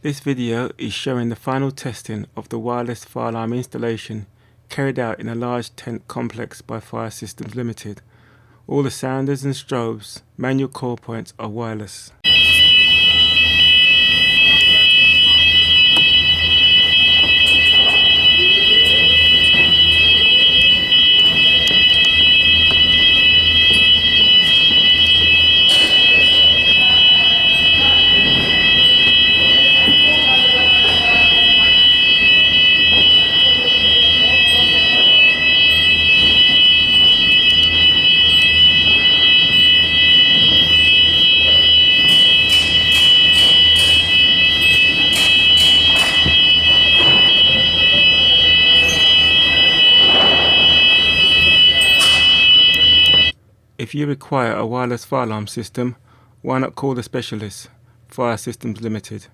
This video is showing the final testing of the wireless fire alarm installation carried out in a large tent complex by Fire Systems Limited. All the sounders and strobes, manual call points are wireless. If you require a wireless fire alarm system, why not call the specialists, Fire Systems Limited.